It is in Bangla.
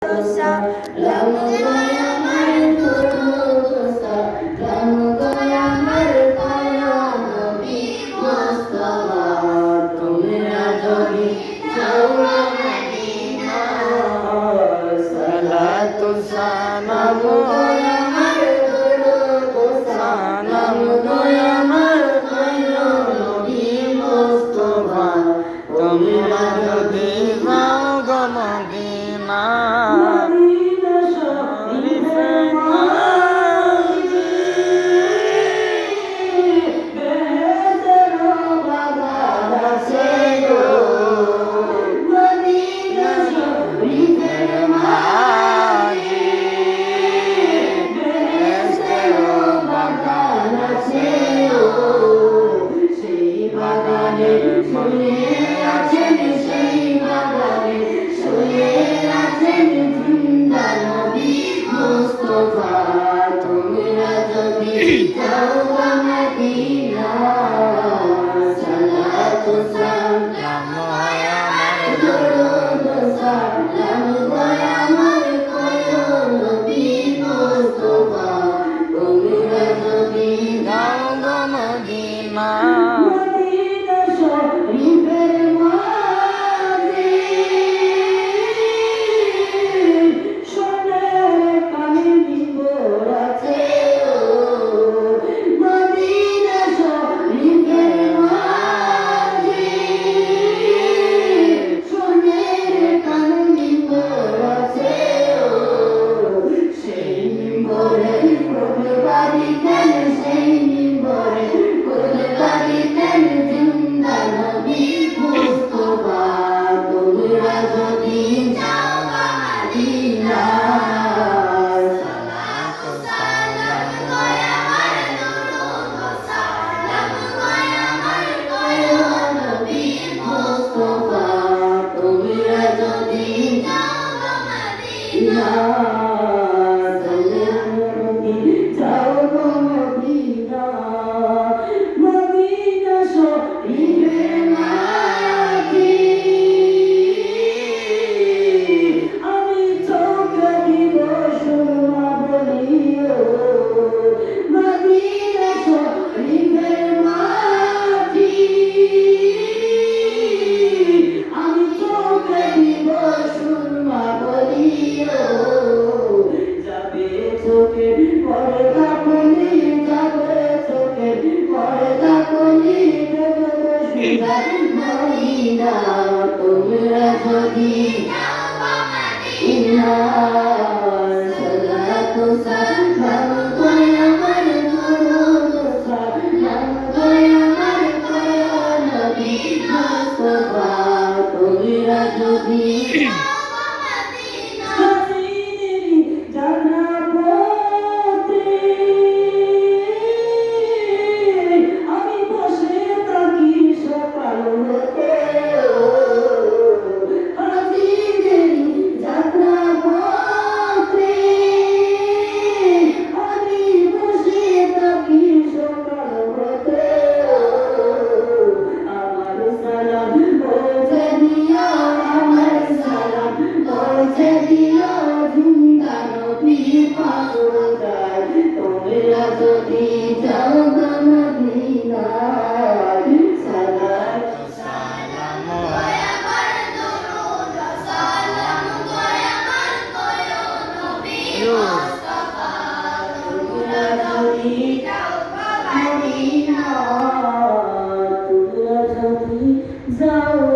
সালাম গো আমার দুরূদ সালাম গো আমার প্রিয় নবী মুস্তাফা তোমরা যদি যাও মদিনা সালাতু সালাম গো আমার দুরূদ সালাম গো আমার প্রিয় নবী মুস্তাফা তোমরা যদি যাও গো মদিনা তোমরা যদি সালাতু সালাম গো আমার দুরূদ সালাম গো আমার প্রিয় নবী মুস্তাফা তোমরা যদি যাও